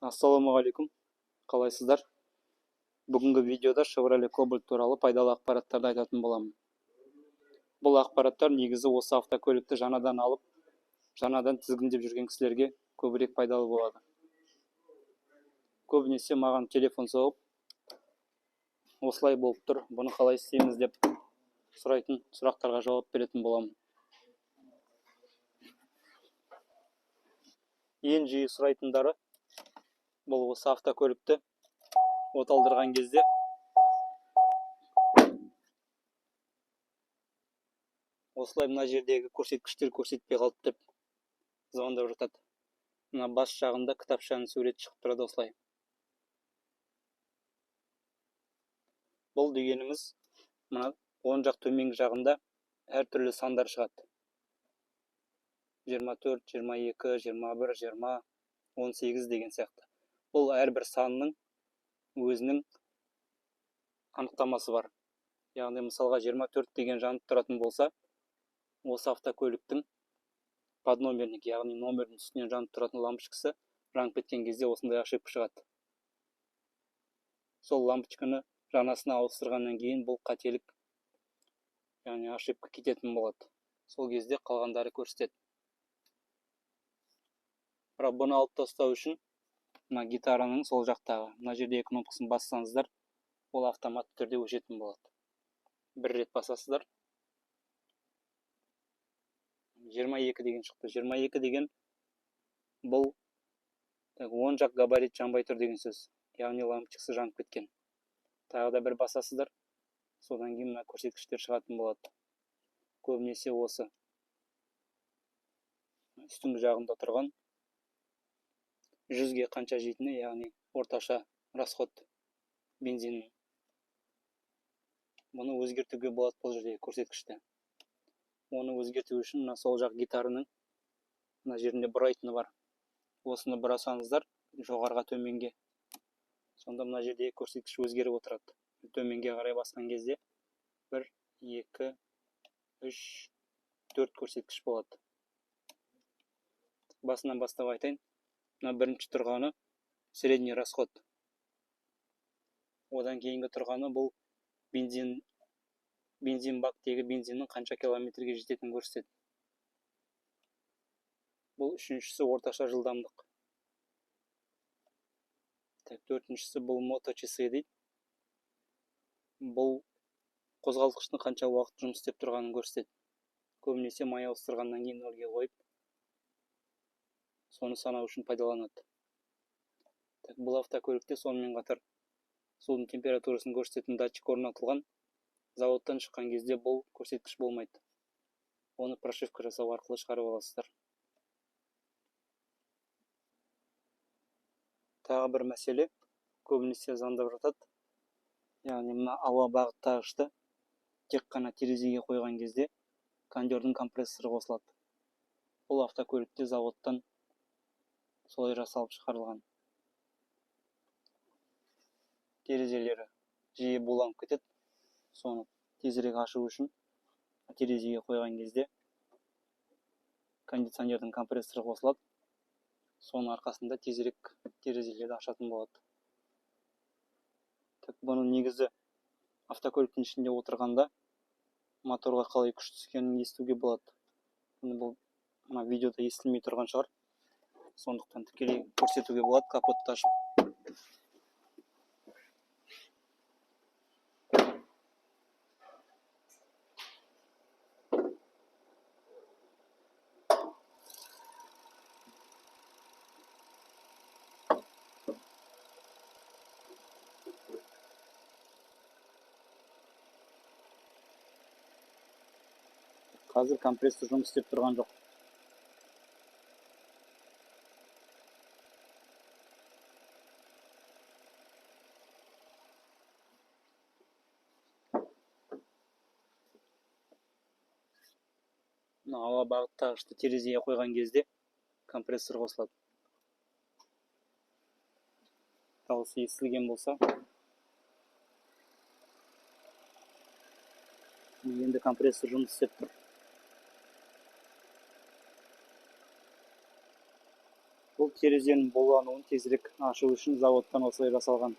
Ассалаумағалейкум, қалайсыздар? Бүгінгі видеода Chevrolet Cobalt туралы пайдалы ақпараттарды айтатын боламын. Бұл ақпараттар негізі осы автокөлікті жаңадан алып, жаңадан тізгіндеп жүрген кісілерге көбірек пайдалы болады. Көбінесе маған телефон соғып, осылай болып тұр, бұны қалай істейміз деп сұрайтын сұрақтарға жауап беретін боламын. Ең жиі сұрайтындары бұл осы автокөлікті оталдырған кезде осылай мына жердегі көрсеткіштер көрсетпей қалды деп звондап жатады. Мына бас жағында кітапшаның суреті шығып тұрады осылай. Бұл дегеніміз мына оң жақ төменгі жағында әртүрлі сандар шығады. 24, 22, 21, 20, 18 деген сияқты. Бұл әрбір санның өзінің анықтамасы бар. Яғни мысалға 24 деген жанып тұратын болса, осы автокөліктің подномерник, яғни номердің үстінен жанып тұратын лампочкасы жанып кеткен кезде осындай ошибка шығады. Сол лампочканы жаңасына ауыстырғаннан кейін бұл қателік, яғни ошибка кететін болады. Сол кезде қалғандары көрсетеді. Бірақ бұны алып тастау үшін мына гитараның сол жақтағы мына жердегі кнопкасын бассаңыздар, ол автоматты түрде өшетін болады. Бір рет басасыздар. 22 деген шықты. 22 деген бұл оң жақ габарит жанбай тұр деген сөз. Яғни лампочкасы жанып кеткен. Тағы да бір басасыздар. Содан кейін мына көрсеткіштер шығатын болады. Көбінесе осы үстіңгі жағында тұрған 100-ге қанша жейтіні, яғни орташа расход бензиннің. Бұны өзгертуге болады бұл жердегі көрсеткішті. Оны өзгерту үшін мына сол жақ гитараның мына жерінде бұрайтыны бар. Осыны бұрасаңыздар жоғарыға төменге. Сонда мына жердегі көрсеткіш өзгеріп отырады. Төменге қарай басқан кезде 1, 2, 3, 4 көрсеткіш болады. Басынан бастап айтайын. Мына бірінші тұрғаны средний расход. Одан кейінгі тұрғаны бұл бензин бактегі бензиннің қанша километрге жететінін көрсетеді. Бұл үшіншісі орташа жылдамдық. Төртіншісі бұл моточасы дейді. Бұл қозғалтқыштың қанша уақыт жұмыс істеп тұрғанын көрсетеді. Көбінесе май ауыстырғаннан кейін нөлге қойып, соны санау үшін пайдаланады. Бұл автокөлікте сонымен қатар судың температурасын көрсететін датчик орнатылған. Заводтан шыққан кезде бұл көрсеткіш болмайды. Оны прошивка жасау арқылы шығарып аласыздар. Тағы бір мәселе көбінесе звондап жатады. Яғни мына ауа бағыттағышты тек қана терезеге қойған кезде кондердің компрессоры қосылады. Бұл автокөлікте заводтан солай жасалып шығарылған. Терезелері жиі буланып кетеді. Соны тезірек ашу үшін терезеге қойған кезде кондиционердің компрессоры қосылады. Соның арқасында тезірек терезелерді ашатын болады. Бұның негізі автокөліктің ішінде отырғанда моторға қалай күш түскенін естуге болады. Бұл видеода естілмей тұрған шығар. Сондықтан тікелей көрсетуге болады. Капотты ашып. Қазір компрессор жұмыс істеп тұрған жоқ. Ауа бағыттағышты терезеге қойған кезде компрессор қосылады. Дауысы естілген болса, енді компрессор жұмыс істеп тұр. Бұл терезенің булануын тезірек ашу үшін заводтан осылай жасалған.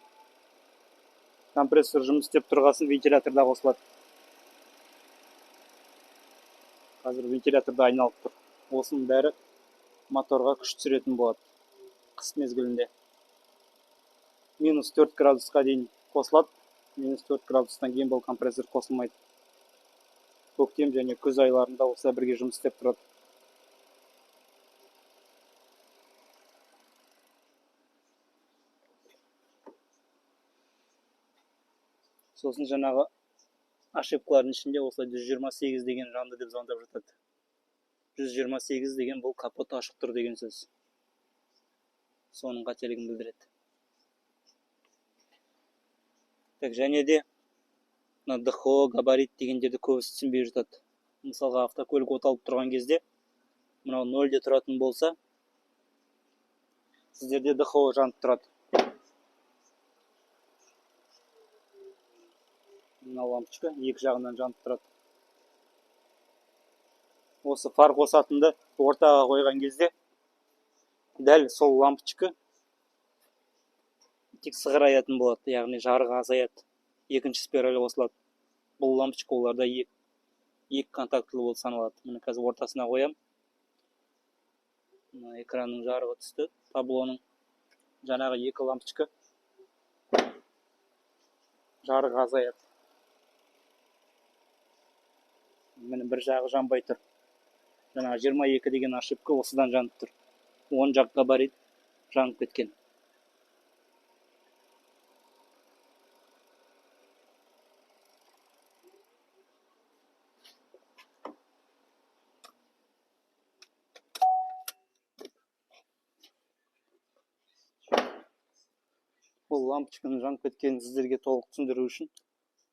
Компрессор жұмыс істеп тұрғасын вентиляторда қосылады. Қазір вентиляторда айналып тұр. Осының бәрі моторға күш түсіретін болады. Қыс мезгілінде -4 градусқа дейін қосылады. -4 градустан кейін бұл компрессор қосылмайды. Көктем және күз айларында осылай бірге жұмыс істеп тұрады. Сосын жаңағы ошибкалардың ішінде осылай 128 деген жанды деп звондап жатады. 128 деген бұл капот ашық тұр деген сөз. Соның қателігін білдіреді. Және де ДХО, габарит дегендерді көбісі түсінбей жатады. Мысалға автокөлік оталып тұрған кезде мынау 0-де тұратын болса, сіздерде ДХО жанып тұрады. Мынау лампочка екі жағынан жанып тұрады. Осы фар қосатынды ортаға қойған кезде дәл сол лампочка тек сығыраятын болады, яғни жарығы азаяды. Екінші спираль қосылады. Бұл лампочка оларда екі контактылы болып саналады. Міне қазір ортасына қоям. Экранның жарығы түсті. Таблоның жаңағы екі лампочка жарығы азаяды. Міне бір жағы жанбай тұр. Жаңағы 22 деген ошибка осыдан жанып тұр. 10 жақ габарит жанып кеткен. Бұл лампочканың жанып кеткенін сіздерге толық түсіндіру үшін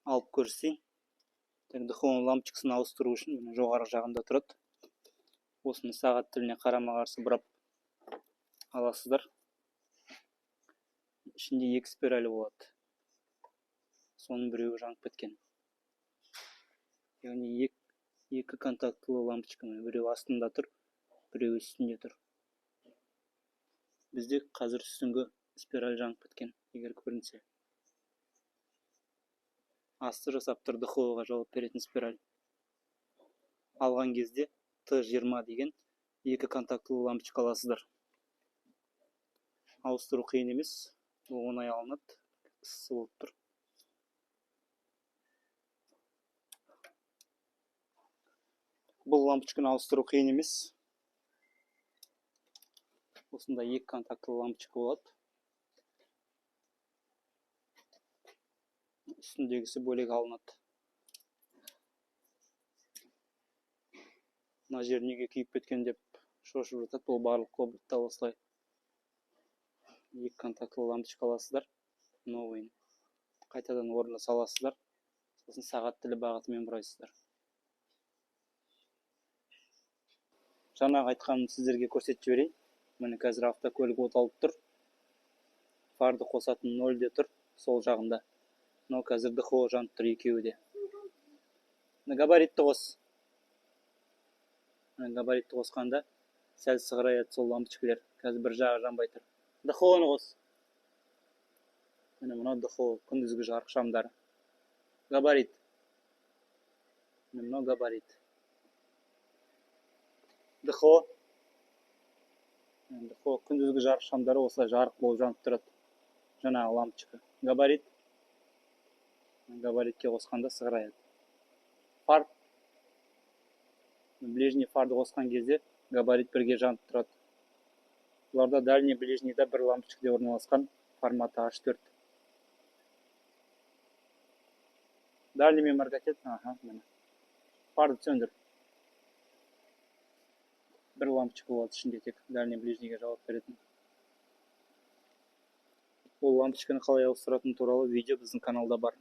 алып көрсетейін. ДХО-ның лампочкасын ауыстыру үшін жоғарғы жағында тұрады. Осыны сағат тіліне қарама-қарсы бұрап аласыздар. Ішінде екі спиралі болады. Соның біреуі жанып кеткен. Яғни екі контактылы лампочка, біреуі астында тұр, біреуі үстінде тұр. Бізде қазір үстіңгі спираль жанып кеткен, егер көрінсе. Асты жасап тұр ДХО-ға жауап беретін спираль. Алған кезде Т20 деген екі контактылы лампочка аласыздар. Ауыстыру қиын емес, бұл оңай алынады, ыссы болып тұр. Бұл лампочканы ауыстыру қиын емес. Осында екі контактылы лампочка болады. Үстіндегісі бөлек алынады. Мына жер неге күйіп кеткен деп шошып жатады. Бұл барлық қобдикта осылай. Екі контактылы лампочка аласыздар. Новыйын қайтадан орнына саласыздар. Сосын сағат тілі бағытымен бұрайсыздар. Жаңағы айтқанымды сіздерге көрсетіп жіберейін. Міне қазір автокөлік оталып тұр. Фарды қосатын 0-де тұр, сол жағында. Но қазір ДХО жанып тұр екеуі де. Габаритті қос. Габаритті қосқанда сәл сығыраяды сол лампочкалар. Қазір бір жағы жанбай тұр. ДХО-ны қос. Мынау ДХО, күндізгі жарық шамдары. Габарит. Мынау габарит. ДХО. Күндізгі жарық шамдары осылай жарық болып жанып тұрады. Жаңағы лампочка. Габарит. Габаритке қосқанда сығыраяды. Фар. Ближний фарды қосқан кезде габарит бірге жанып тұрады. Бұларда дальний ближнийда бір лампочкада орналасқан, форматы H4. Дальниймен моргатеді. Фарды сөндір. Бір лампочка болады ішінде, тек дальний ближнийге жауап беретін. Бұл лампочканы қалай ауыстыратын туралы видео біздің каналда бар.